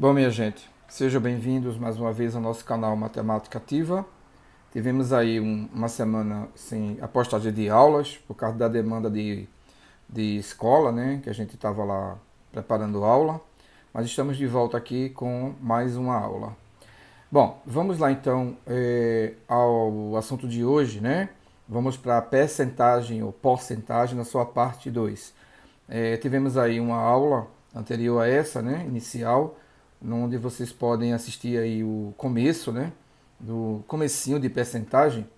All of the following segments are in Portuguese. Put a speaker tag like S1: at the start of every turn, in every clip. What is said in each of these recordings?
S1: Bom, minha gente, sejam bem-vindos mais uma vez ao nosso canal Matemática Ativa. Tivemos aí uma semana sem a postagem de aulas, por causa da demanda de escola, né? Que a gente estava lá preparando aula. Mas estamos de volta aqui com mais uma aula. Bom, vamos lá então ao assunto de hoje, né? Vamos para a percentagem ou porcentagem na sua parte 2. Tivemos aí uma aula anterior a essa, né? Inicial, onde vocês podem assistir aí o começo, né, do comecinho de percentagem.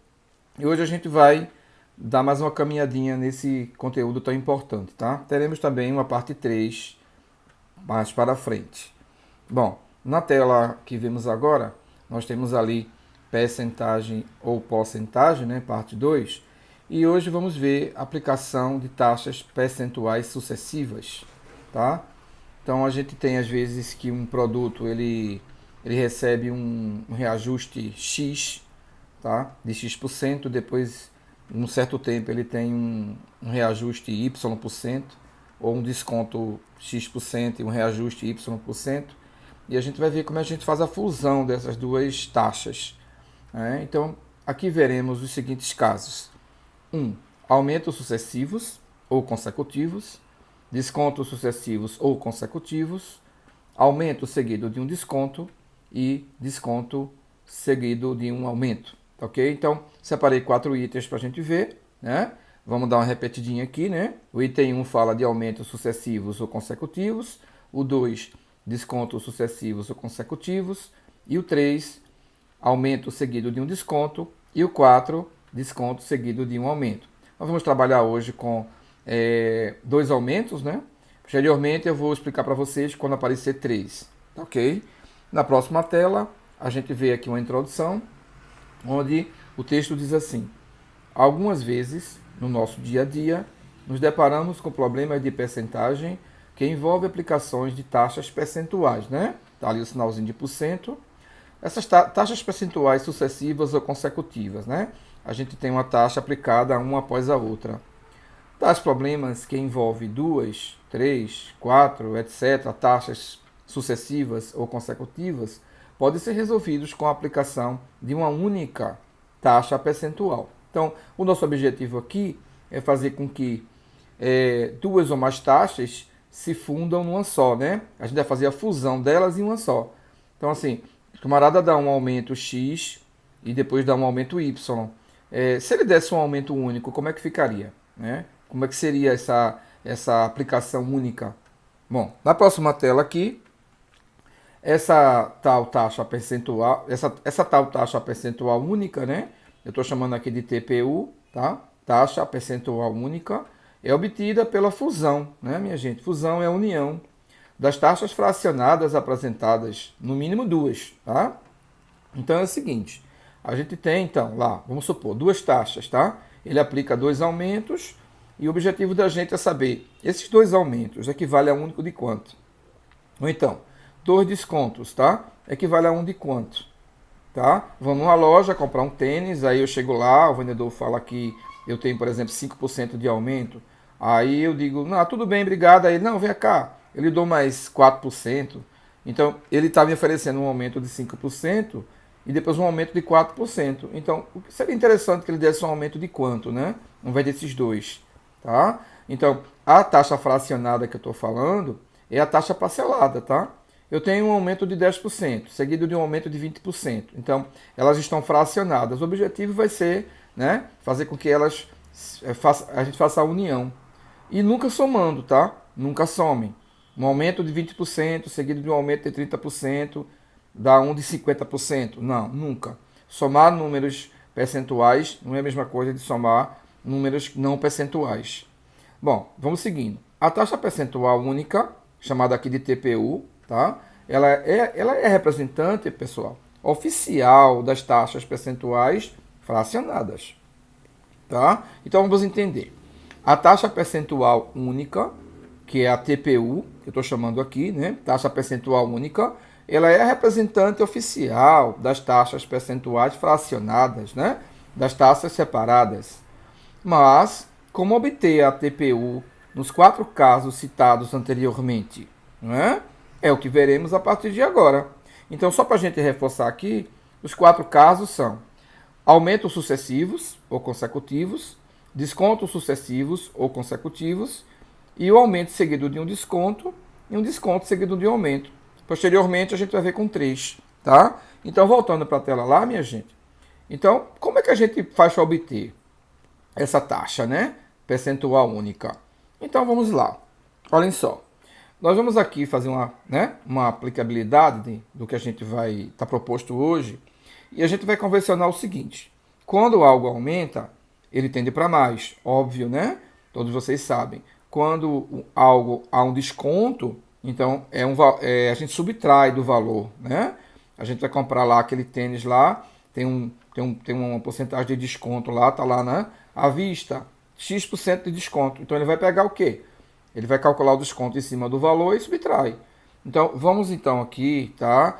S1: E hoje a gente vai dar mais uma caminhadinha nesse conteúdo tão importante, tá? Teremos também uma parte 3 mais para frente. Bom, na tela que vemos agora, nós temos ali percentagem ou porcentagem, né, parte 2. E hoje vamos ver a aplicação de taxas percentuais sucessivas, tá? Então a gente tem às vezes que um produto ele recebe um reajuste X, tá? De X%, depois em um certo tempo ele tem um reajuste Y%, ou um desconto X% e um reajuste Y%. E a gente vai ver como a gente faz a fusão dessas duas taxas, né? Então aqui veremos os seguintes casos. Aumentos sucessivos ou consecutivos, descontos sucessivos ou consecutivos, aumento seguido de um desconto e desconto seguido de um aumento, ok? Então, separei 4 itens para a gente ver, né? Vamos dar uma repetidinha aqui, né? O item 1 fala de aumentos sucessivos ou consecutivos, o 2, descontos sucessivos ou consecutivos, e o 3, aumento seguido de um desconto, e o 4, desconto seguido de um aumento. Nós vamos trabalhar hoje com dois aumentos, né? Posteriormente eu vou explicar para vocês quando aparecer 3, ok? Na próxima tela a gente vê aqui uma introdução, onde o texto diz assim: algumas vezes no nosso dia a dia nos deparamos com problemas de percentagem que envolvem aplicações de taxas percentuais, né? Tá ali o sinalzinho de porcento. Essas taxas percentuais sucessivas ou consecutivas, né? A gente tem uma taxa aplicada uma após a outra. Tais problemas que envolvem 2, 3, 4, etc., taxas sucessivas ou consecutivas, podem ser resolvidos com a aplicação de uma única taxa percentual. Então, o nosso objetivo aqui é fazer com que duas ou mais taxas se fundam numa só, né? A gente vai fazer a fusão delas em uma só. Então, assim, o camarada dá um aumento X e depois dá um aumento Y. Se ele desse um aumento único, como é que ficaria, né? Como é que seria essa aplicação única? Bom, na próxima tela aqui, essa tal taxa percentual, essa tal taxa percentual única, né? Eu estou chamando aqui de TPU, tá? Taxa percentual única, é obtida pela fusão, né, minha gente? Fusão é a união das taxas fracionadas apresentadas, no mínimo duas, tá? Então é o seguinte, a gente tem então lá, vamos supor, duas taxas, tá? Ele aplica dois aumentos e o objetivo da gente é saber, esses dois aumentos equivalem a um único de quanto? Ou então, dois descontos, tá? Equivale a um de quanto? Tá? Vamos numa loja comprar um tênis, aí eu chego lá, o vendedor fala que eu tenho, por exemplo, 5% de aumento. Aí eu digo, não, tudo bem, obrigado. Aí ele, não, vem cá, eu lhe dou mais 4%. Então, ele está me oferecendo um aumento de 5% e depois um aumento de 4%. Então, seria interessante que ele desse um aumento de quanto, né? Ao invés desses dois, tá? Então, a taxa fracionada que eu estou falando é a taxa parcelada, tá? Eu tenho um aumento de 10%, seguido de um aumento de 20%. Então, elas estão fracionadas. O objetivo vai ser, né, fazer com que elas a gente faça a união. E nunca somando, tá? Nunca somem. Um aumento de 20%, seguido de um aumento de 30%, dá um de 50%. Não, nunca. Somar números percentuais não é a mesma coisa de somar números não percentuais. Bom, vamos seguindo. A taxa percentual única, chamada aqui de TPU, tá? Ela é representante, pessoal, oficial das taxas percentuais fracionadas, tá? Então vamos entender. A taxa percentual única, que é a TPU, que eu estou chamando aqui, né? Taxa percentual única, ela é a representante oficial das taxas percentuais fracionadas, né? Das taxas separadas. Mas, como obter a TPU nos 4 casos citados anteriormente, não é? É o que veremos a partir de agora. Então, só para a gente reforçar aqui, os 4 casos são aumentos sucessivos ou consecutivos, descontos sucessivos ou consecutivos e o aumento seguido de um desconto e um desconto seguido de um aumento. Posteriormente, a gente vai ver com 3, tá? Então, voltando para a tela lá, minha gente. Então, como é que a gente faz para obter essa taxa, né? Percentual única. Então, vamos lá. Olhem só. Nós vamos aqui fazer uma aplicabilidade do que a gente vai estar proposto hoje. E a gente vai convencionar o seguinte. Quando algo aumenta, ele tende para mais. Óbvio, né? Todos vocês sabem. Quando algo há um desconto, então a gente subtrai do valor, né? A gente vai comprar lá aquele tênis lá, tem uma porcentagem de desconto lá, tá lá, né? À vista, X% de desconto. Então ele vai pegar o quê? Ele vai calcular o desconto em cima do valor e subtrai. Então vamos então aqui, tá?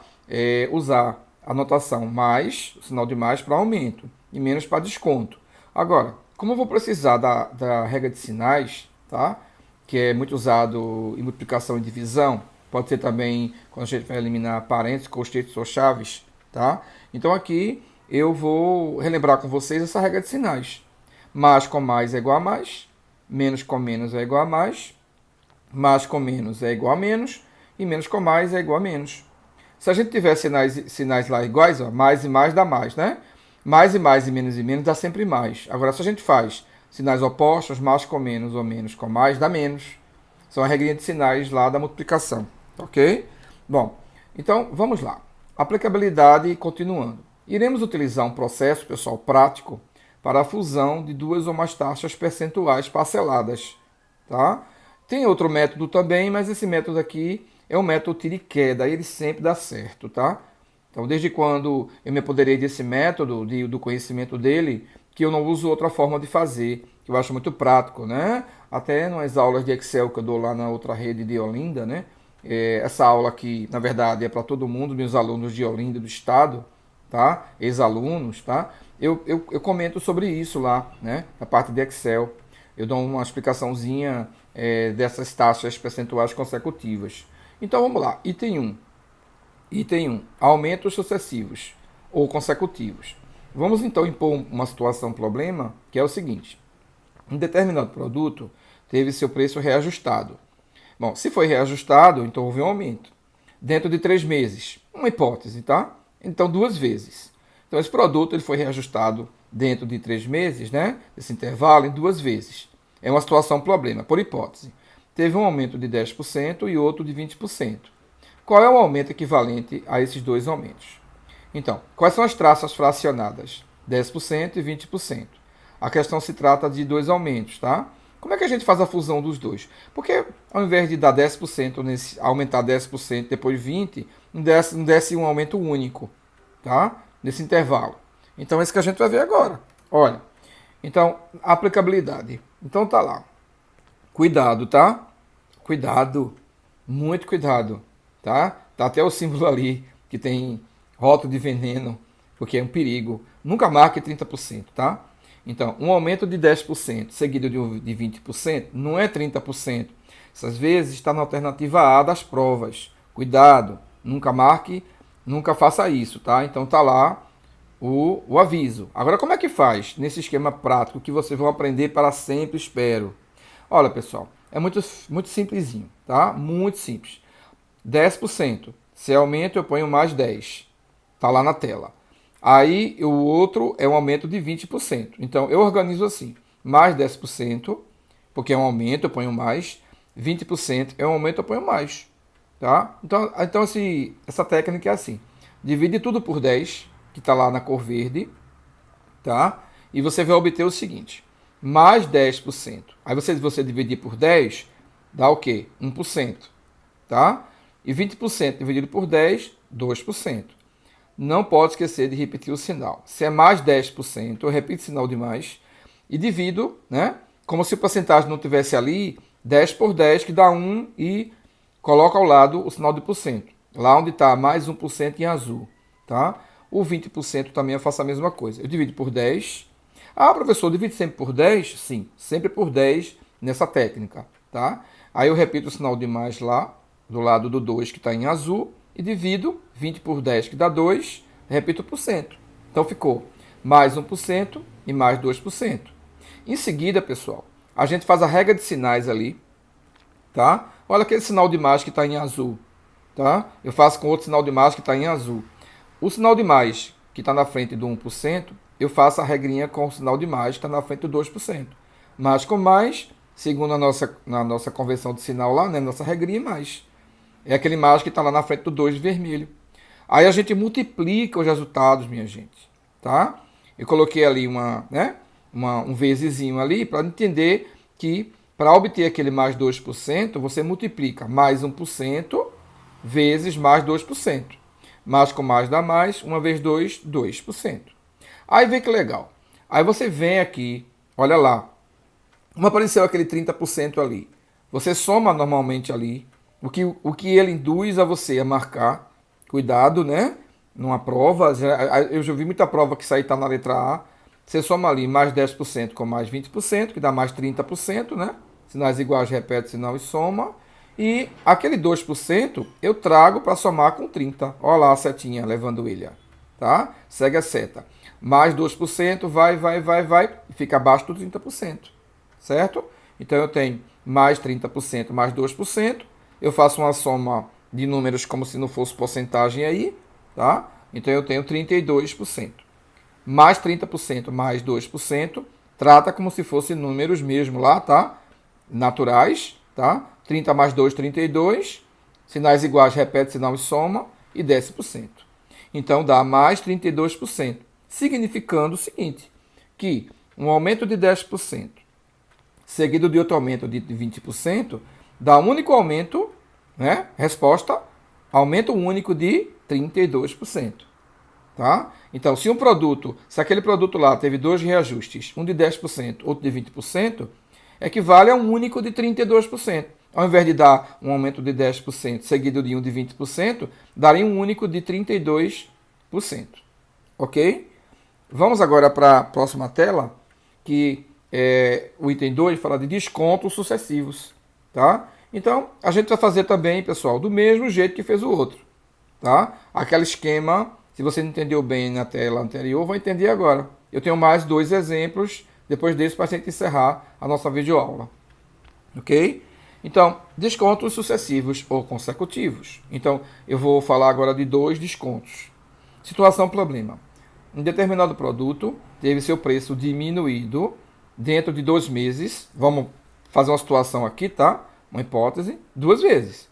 S1: Usar a notação mais, o sinal de mais para aumento e menos para desconto. Agora, como eu vou precisar da regra de sinais, tá? Que é muito usado em multiplicação e divisão, pode ser também quando a gente vai eliminar parênteses, colchetes ou chaves, tá? Então aqui eu vou relembrar com vocês essa regra de sinais. Mais com mais é igual a mais, menos com menos é igual a mais com menos é igual a menos, e menos com mais é igual a menos. Se a gente tiver sinais lá iguais, ó, mais e mais dá mais, né? Mais e menos dá sempre mais. Agora, se a gente faz sinais opostos, mais com menos ou menos com mais, dá menos. São a regrinha de sinais lá da multiplicação, ok? Bom, então vamos lá. Aplicabilidade continuando. Iremos utilizar um processo, pessoal, prático para a fusão de duas ou mais taxas percentuais parceladas, tá? Tem outro método também, mas esse método aqui é um método tira e queda, ele sempre dá certo, tá? Então, desde quando eu me apoderei desse método, do conhecimento dele, que eu não uso outra forma de fazer, que eu acho muito prático, né? Até nas aulas de Excel que eu dou lá na outra rede de Olinda, né? Essa aula aqui, na verdade, é para todo mundo, meus alunos de Olinda do estado, tá? Ex-alunos, tá? Eu comento sobre isso lá, né? Na parte de Excel. Eu dou uma explicaçãozinha dessas taxas percentuais consecutivas. Então vamos lá, item 1. Item 1, aumentos sucessivos ou consecutivos. Vamos então impor uma situação problema, que é o seguinte. Um determinado produto teve seu preço reajustado. Bom, se foi reajustado, então houve um aumento. Dentro de 3 meses, uma hipótese, tá? Então 2 vezes. Então esse produto ele foi reajustado dentro de 3 meses, né? Esse intervalo em 2 vezes. É uma situação problema, por hipótese. Teve um aumento de 10% e outro de 20%. Qual é o aumento equivalente a esses dois aumentos? Então, quais são as traças fracionadas? 10% e 20%. A questão se trata de dois aumentos, tá? Como é que a gente faz a fusão dos dois? Porque ao invés de dar 10%, aumentar 10%, depois 20%, não desse um aumento único, tá? Nesse intervalo. Então, é isso que a gente vai ver agora. Olha, então, aplicabilidade. Então, tá lá. Cuidado, tá? Cuidado, muito cuidado, tá? Tá até o símbolo ali que tem rótulo de veneno, porque é um perigo. Nunca marque 30%, tá? Então, um aumento de 10% seguido de 20% não é 30%. Essas vezes está na alternativa A das provas. Cuidado, nunca marque, nunca faça isso, tá? Então tá lá o aviso. Agora, como é que faz nesse esquema prático que vocês vão aprender para sempre, espero? Olha, pessoal, é muito simplesinho, tá? Muito simples. 10%. Se aumento, eu ponho mais 10. Tá lá na tela. Aí, o outro é um aumento de 20%. Então, eu organizo assim. Mais 10%, porque é um aumento, eu ponho mais. 20% é um aumento, eu ponho mais. Tá? Então essa técnica é assim. Divide tudo por 10, que está lá na cor verde. Tá? E você vai obter o seguinte. Mais 10%. Aí você dividir por 10, dá o quê? 1%. Tá? E 20% dividido por 10, 2%. Não pode esquecer de repetir o sinal. Se é mais 10%, eu repito o sinal de mais e divido, né? Como se o porcentagem não tivesse ali, 10 por 10, que dá 1, e coloca ao lado o sinal de porcento. Lá onde está mais 1% em azul. Tá? O 20% também eu faço a mesma coisa. Eu divido por 10. Ah, professor, divide sempre por 10? Sim, sempre por 10 nessa técnica. Tá? Aí eu repito o sinal de mais lá, do lado do 2 que está em azul e divido 20 por 10 que dá 2, repito o por cento. Então ficou mais 1% e mais 2%. Em seguida, pessoal, a gente faz a regra de sinais ali, tá? Olha aquele sinal de mais que está em azul, tá? Eu faço com outro sinal de mais que está em azul. O sinal de mais que está na frente do 1%, eu faço a regrinha com o sinal de mais que está na frente do 2%. Mais com mais, segundo na nossa convenção de sinal lá, né? Nossa regrinha, mais. É aquele mais que está lá na frente do 2 vermelho. Aí a gente multiplica os resultados, minha gente, tá? Eu coloquei ali um vezesinho ali para entender que para obter aquele mais 2%, você multiplica mais 1% vezes mais 2%. Mais com mais dá mais, 1 vezes 2, 2%. Aí vem que legal. Aí você vem aqui, olha lá, como apareceu aquele 30% ali. Você soma normalmente ali, o que ele induz a você a marcar. Cuidado, né? Numa prova, eu já vi muita prova que isso aí está na letra A. Você soma ali mais 10% com mais 20%, que dá mais 30%, né? Sinais iguais, repete sinal e soma. E aquele 2% eu trago para somar com 30. Olha lá a setinha levando ele. Tá? Segue a seta. Mais 2%, vai, fica abaixo do 30%. Certo? Então eu tenho mais 30% mais 2%. Eu faço uma soma de números como se não fosse porcentagem aí. Tá? Então eu tenho 32%. Mais 30% mais 2%. Trata como se fossem números mesmo lá, tá? Naturais, tá? 30 mais 2, 32. Sinais iguais, repete sinal e soma. E 10%. Então dá mais 32%. Significando o seguinte, que um aumento de 10%, seguido de outro aumento de 20%, dá um único aumento, né? Resposta, aumento único de 32%. Tá? Então, se aquele produto lá teve dois reajustes, um de 10%, outro de 20%, equivale a um único de 32%. Ao invés de dar um aumento de 10% seguido de um de 20%, daria um único de 32%. Ok? Vamos agora para a próxima tela, que é o item 2, fala de descontos sucessivos. Tá? Então, a gente vai fazer também, pessoal, do mesmo jeito que fez o outro. Tá? Aquele esquema, se você não entendeu bem na tela anterior, vai entender agora. Eu tenho mais 2 exemplos, depois desse, para a gente encerrar a nossa videoaula. Ok? Então, descontos sucessivos ou consecutivos. Então, eu vou falar agora de 2 descontos. Situação problema. Um determinado produto teve seu preço diminuído dentro de 2 meses. Vamos fazer uma situação aqui, tá? Uma hipótese, 2 vezes.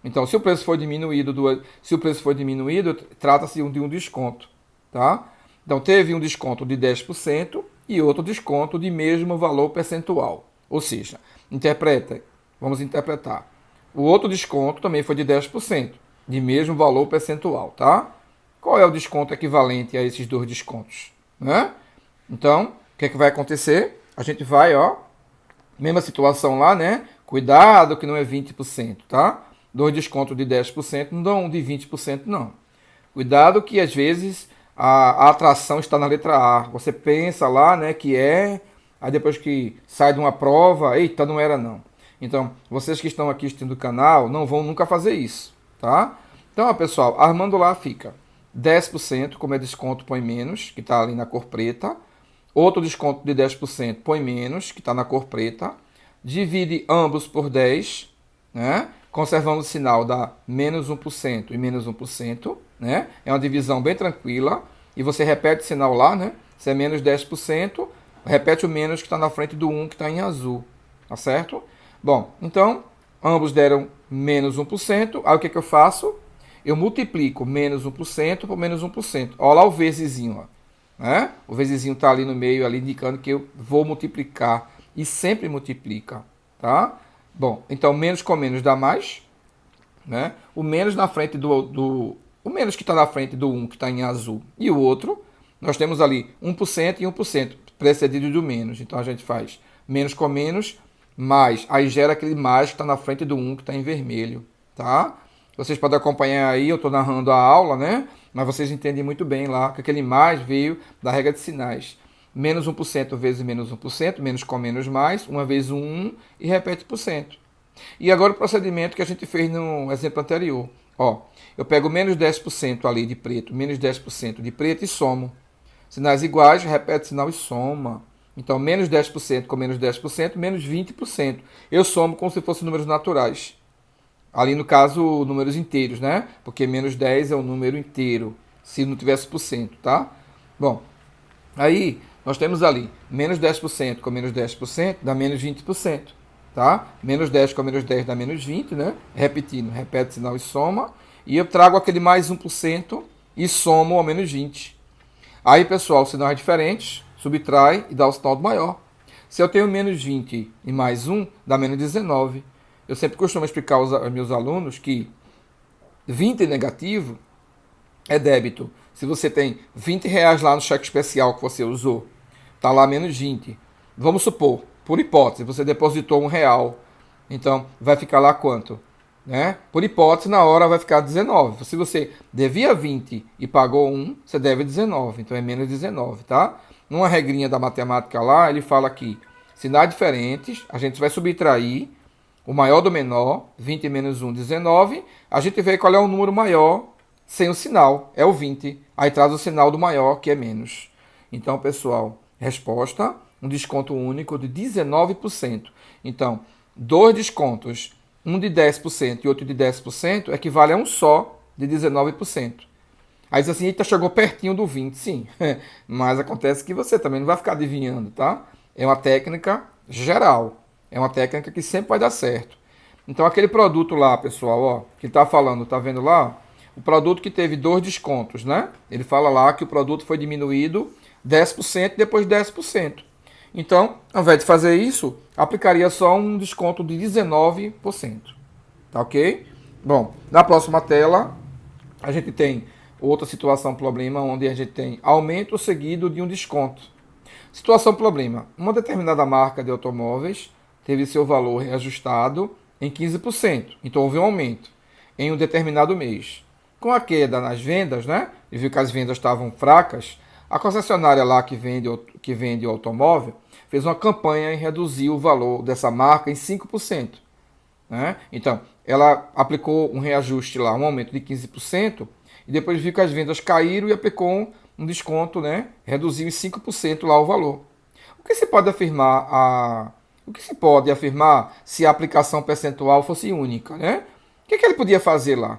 S1: Então, se o preço for diminuído, trata-se de um desconto, tá? Então, teve um desconto de 10% e outro desconto de mesmo valor percentual. Ou seja, vamos interpretar. O outro desconto também foi de 10%, de mesmo valor percentual, tá? Qual é o desconto equivalente a esses 2 descontos? Né? Então, o que é que vai acontecer? A gente vai, mesma situação lá, né? Cuidado que não é 20%, tá? 2 descontos de 10% não dão um de 20%, não. Cuidado que às vezes a atração está na letra A. Você pensa lá, né, que é, aí depois que sai de uma prova, eita, não era não. Então, vocês que estão aqui assistindo o canal, não vão nunca fazer isso, tá? Então, pessoal, armando lá fica 10%, como é desconto, põe menos, que está ali na cor preta. Outro desconto de 10%, põe menos, que está na cor preta. Divide ambos por 10, né? Conservando o sinal da menos 1% e menos 1%, né? É uma divisão bem tranquila. E você repete o sinal lá, né? Se é menos 10%, repete o menos que está na frente do 1 que está em azul. Tá certo? Bom, então, ambos deram menos 1%. Aí o que eu faço? Eu multiplico menos 1% por menos 1%. Olha lá o vezesinho, né? O vezesinho está ali no meio, ali indicando que eu vou multiplicar. E sempre multiplica, tá? Bom, então menos com menos dá mais, né? O menos na frente o menos que está na frente do 1 que está em azul e o outro, nós temos ali 1% e 1%, precedido do menos. Então a gente faz menos com menos, mais. Aí gera aquele mais que está na frente do 1 que está em vermelho, tá? Vocês podem acompanhar aí, eu estou narrando a aula, né? Mas vocês entendem muito bem lá que aquele mais veio da regra de sinais. Menos 1% vezes menos 1%, menos com menos mais, uma vez 1 e repete por cento. E agora o procedimento que a gente fez no exemplo anterior. Ó, eu pego menos 10% ali de preto, menos 10% de preto e somo. Sinais iguais, repete sinal e soma. Então, menos 10% com menos 10%, menos 20%. Eu somo como se fossem números naturais. Ali, no caso, números inteiros, né? Porque menos 10 é um número inteiro, se não tivesse por cento, tá? Bom, aí nós temos ali menos 10% com menos 10% dá menos 20%, tá? Menos 10 com menos 10 dá menos 20, né? Repetindo, repete sinal e soma. E eu trago aquele mais 1% e somo ao menos 20. Aí, pessoal, sinais diferentes, subtrai e dá o sinal do maior. Se eu tenho menos 20 e mais 1, dá menos 19. Eu sempre costumo explicar aos meus alunos que 20 negativo é débito. Se você tem R$ 20 lá no cheque especial que você usou, está lá menos 20. Vamos supor, por hipótese, você depositou R$ 1. Então, vai ficar lá quanto? Né? Por hipótese, na hora vai ficar 19. Se você devia 20 e pagou 1, você deve 19. Então, é menos 19, tá? Numa regrinha da matemática lá, ele fala que sinais diferentes, a gente vai subtrair o maior do menor, 20 menos 1, 19. A gente vê qual é o número maior sem o sinal, é o 20. Aí traz o sinal do maior, que é menos. Então, pessoal, resposta, um desconto único de 19%. Então, dois descontos, um de 10% e outro de 10%, equivale a um só de 19%. Aí diz assim, eita, chegou pertinho do 20, sim. Mas acontece que você também não vai ficar adivinhando, tá? É uma técnica geral. É uma técnica que sempre vai dar certo. Então, aquele produto lá, pessoal, ó, que está falando, tá vendo lá? O produto que teve dois descontos, né? Ele fala lá que o produto foi diminuído 10% e depois 10%. Então, ao invés de fazer isso, aplicaria só um desconto de 19%. Tá ok? Bom, na próxima tela, a gente tem outra situação problema, onde a gente tem aumento seguido de um desconto. Situação problema. Uma determinada marca de automóveis teve seu valor reajustado em 15%. Então houve um aumento em um determinado mês. Com a queda nas vendas, né? E viu que as vendas estavam fracas, a concessionária lá que vende o automóvel fez uma campanha em reduzir o valor dessa marca em 5%. Né? Então, ela aplicou um reajuste lá, um aumento de 15%, e depois viu que as vendas caíram e aplicou um desconto, né? Reduziu em 5% lá o valor. O que se pode afirmar se a aplicação percentual fosse única, né? O que ele podia fazer lá?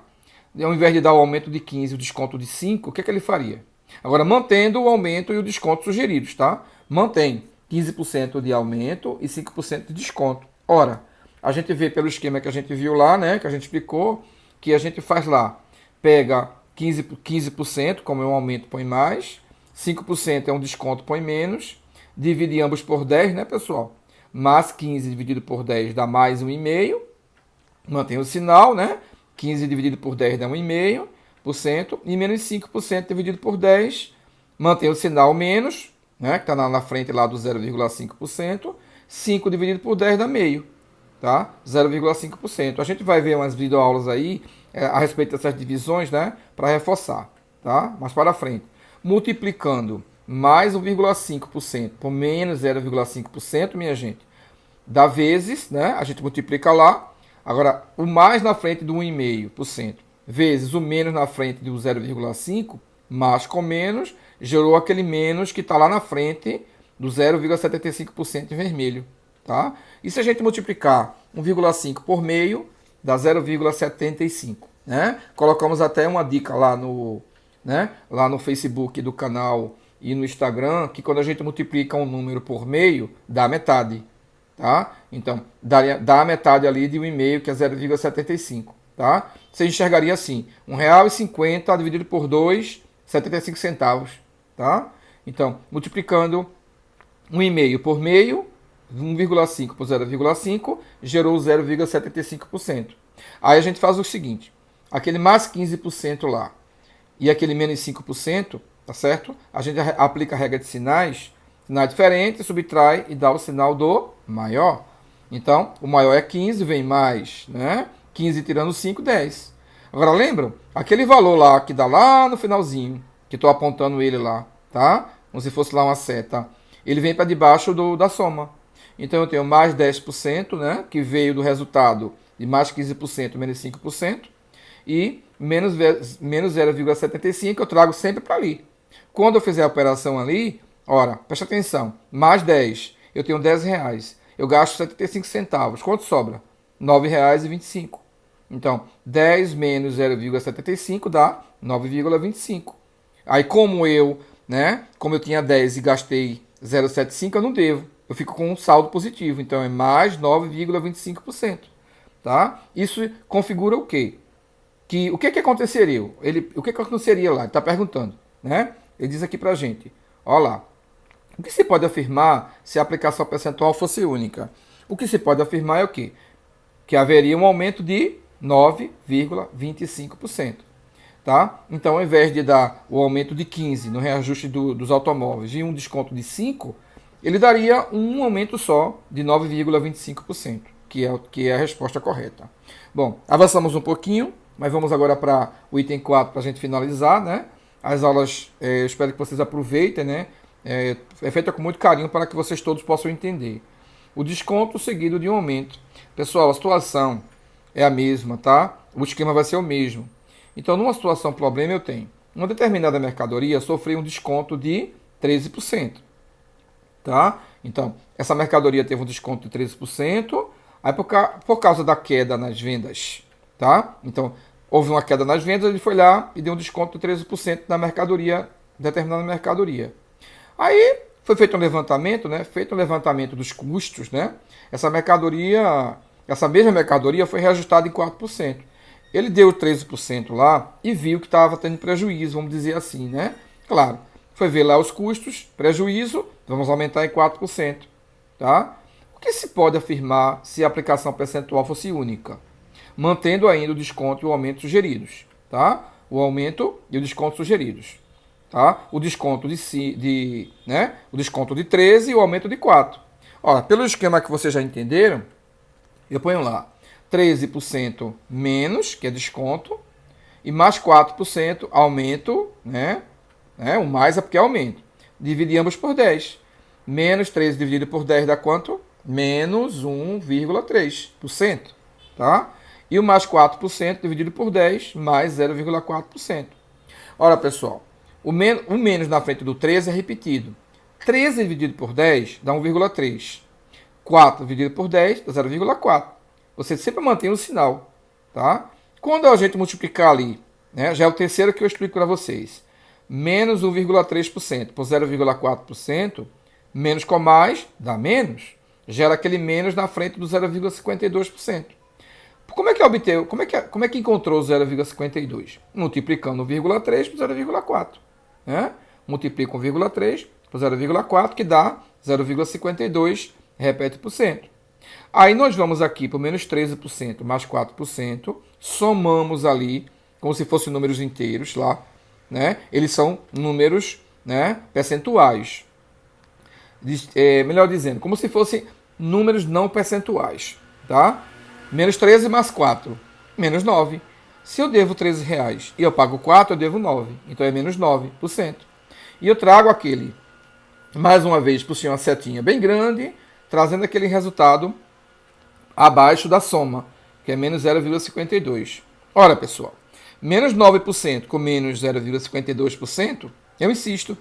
S1: Ao invés de dar o aumento de 15 e o desconto de 5, o que ele faria? Agora, mantendo o aumento e o desconto sugeridos, tá? Mantém 15% de aumento e 5% de desconto. Ora, a gente vê pelo esquema que a gente viu lá, né? Que a gente explicou, que a gente faz lá, pega 15%, como é um aumento, põe mais, 5% é um desconto, põe menos, divide ambos por 10, né, pessoal? Mais 15 dividido por 10 dá mais 1,5, mantém o sinal, né? 15 dividido por 10 dá 1,5%, e menos 5% dividido por 10, mantém o sinal menos, né? Que está na frente lá do 0,5%, 5 dividido por 10 dá meio, tá? 0,5%. A gente vai ver umas videoaulas aí a respeito dessas divisões, né? Para reforçar, tá? Mas para frente. Multiplicando mais 1,5% por menos 0,5%, minha gente, dá vezes, né? A gente multiplica lá. Agora, o mais na frente do 1,5% vezes o menos na frente do 0,5%, mais com menos, gerou aquele menos que está lá na frente do 0,75% em vermelho. Tá? E se a gente multiplicar 1,5 por meio, dá 0,75. Né? Colocamos até uma dica lá no Facebook do canal e no Instagram, que quando a gente multiplica um número por meio, dá metade. Tá? Então, dá a metade ali de 1,5, que é 0,75. Tá? Você enxergaria assim, R$1,50 dividido por 2, 75 centavos. Tá? Então, multiplicando 1,5 por meio, 1,5 por 0,5, gerou 0,75%. Aí a gente faz o seguinte, aquele mais 15% lá e aquele menos 5%, tá certo? A gente aplica a regra de sinais diferente, subtrai e dá o sinal do maior. Então, o maior é 15, vem mais, né? 15 tirando 5, 10. Agora, lembram? Aquele valor lá que dá lá no finalzinho, que estou apontando ele lá, tá? Como se fosse lá uma seta. Ele vem para debaixo da soma. Então eu tenho mais 10%, né, que veio do resultado de mais 15% menos 5%, e menos 0,75 eu trago sempre para ali. Quando eu fizer a operação ali, ora, presta atenção, mais 10, eu tenho R$10, eu gasto 75 centavos, quanto sobra? R$9,25. Então, 10 menos 0,75 dá 9,25. Aí como eu tinha 10 e gastei 0,75, eu não devo. Eu fico com um saldo positivo, então é mais 9,25%, tá? Isso configura o quê? O que aconteceria? O que aconteceria lá? Ele está perguntando, né? Ele diz aqui pra gente, olha lá, o que se pode afirmar se a aplicação percentual fosse única? O que se pode afirmar é o quê? Que haveria um aumento de 9,25%. Tá? Então, ao invés de dar o aumento de 15 no reajuste dos automóveis e um desconto de 5, ele daria um aumento só de 9,25%, que é a resposta correta. Bom, avançamos um pouquinho, mas vamos agora para o item 4 para a gente finalizar, né? As aulas, eu espero que vocês aproveitem, né? É feita com muito carinho para que vocês todos possam entender. O desconto seguido de um aumento. Pessoal, a situação é a mesma, tá? O esquema vai ser o mesmo. Então, numa situação problema, eu tenho uma determinada mercadoria sofreu um desconto de 13%. Tá? Então, essa mercadoria teve um desconto de 13%, aí por causa da queda nas vendas, tá? Então, houve uma queda nas vendas, ele foi lá e deu um desconto de 13% na mercadoria, determinada mercadoria. Aí foi feito um levantamento, né? Feito um levantamento dos custos, né? Essa mesma mercadoria foi reajustada em 4%. Ele deu 13% lá e viu que estava tendo prejuízo, vamos dizer assim, né? Claro, foi ver lá os custos, prejuízo, vamos aumentar em 4%, tá? O que se pode afirmar se a aplicação percentual fosse única? Mantendo ainda o desconto e o aumento sugeridos, tá? O aumento e o desconto sugeridos, tá? O desconto o desconto de 13 e o aumento de 4. Olha, pelo esquema que vocês já entenderam, eu ponho lá 13% menos, que é desconto, e mais 4% aumento, né? O mais é porque é aumento. Dividimos por 10. Menos 13 dividido por 10 dá quanto? Menos 1,3%, tá? E o mais 4% dividido por 10, mais 0,4%. Ora, pessoal, o menos na frente do 13 é repetido. 13 dividido por 10 dá 1,3. 4 dividido por 10 dá 0,4. Você sempre mantém o sinal, tá? Quando a gente multiplicar ali, né, já é o terceiro que eu explico para vocês. Menos 1,3% por 0,4%, menos com mais, dá menos. Gera aquele menos na frente do 0,52%. Como é que obteve? Como é que encontrou o 0,52? Multiplicando 1,3 por 0,4. Né? Multiplica 1,3 por 0,4, que dá 0,52, repete por cento. Aí nós vamos aqui para o menos 13% mais 4%, somamos ali, como se fossem números inteiros lá, né? Eles são números, né, percentuais. Melhor dizendo, como se fossem números não percentuais, tá? Menos 13 mais 4, menos 9. Se eu devo R$13 e eu pago 4, eu devo 9. Então é menos 9%. E eu trago aquele, mais uma vez, puxei uma setinha bem grande, trazendo aquele resultado abaixo da soma, que é menos 0,52. Ora, pessoal, menos 9% com menos 0,52%, eu insisto.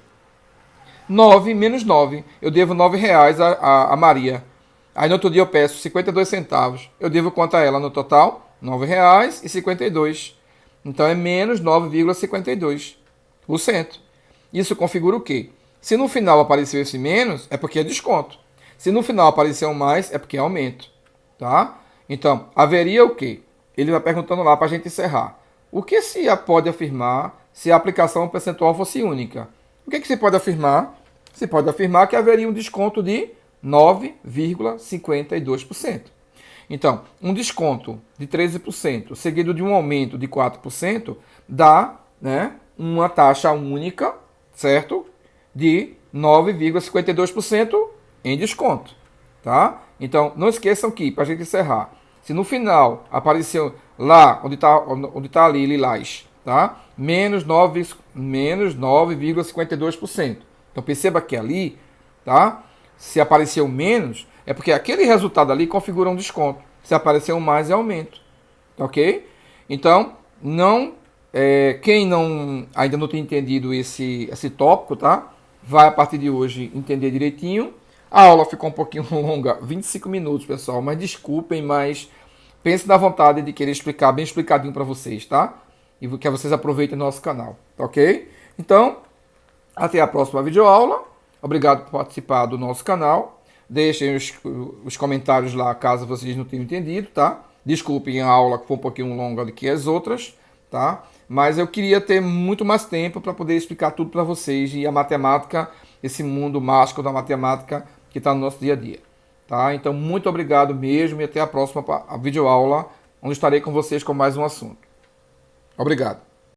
S1: 9 menos 9, eu devo R$9 a Maria. Aí no outro dia eu peço 52 centavos. Eu devo quanto a ela no total? R$9,52. Então é menos 9,52%. Isso configura o quê? Se no final apareceu esse menos, é porque é desconto. Se no final apareceu mais, é porque é aumento. Tá? Então, haveria o quê? Ele vai perguntando lá para a gente encerrar. O que se pode afirmar se a aplicação percentual fosse única? O que se pode afirmar? Se pode afirmar que haveria um desconto de 9,52%. Então, um desconto de 13% seguido de um aumento de 4% dá, né, uma taxa única, certo? De 9,52% em desconto. Tá? Então, não esqueçam que, para a gente encerrar, se no final apareceu lá, onde tá ali, lilás, tá? Menos 9,52%. Então, perceba que ali, tá? Se apareceu menos, é porque aquele resultado ali configura um desconto. Se apareceu mais, é aumento. Ok? Então, quem ainda não tem entendido esse tópico, tá? Vai a partir de hoje entender direitinho. A aula ficou um pouquinho longa, 25 minutos, pessoal, mas desculpem, mas pense na vontade de querer explicar bem explicadinho para vocês, tá? E que vocês aproveitem o nosso canal, tá ok? Então, até a próxima videoaula. Obrigado por participar do nosso canal. Deixem os comentários lá caso vocês não tenham entendido, tá? Desculpem a aula que foi um pouquinho longa do que as outras, tá? Mas eu queria ter muito mais tempo para poder explicar tudo para vocês e a matemática, esse mundo mágico da matemática que está no nosso dia a dia, tá? Então, muito obrigado mesmo e até a próxima videoaula, onde estarei com vocês com mais um assunto. Obrigado.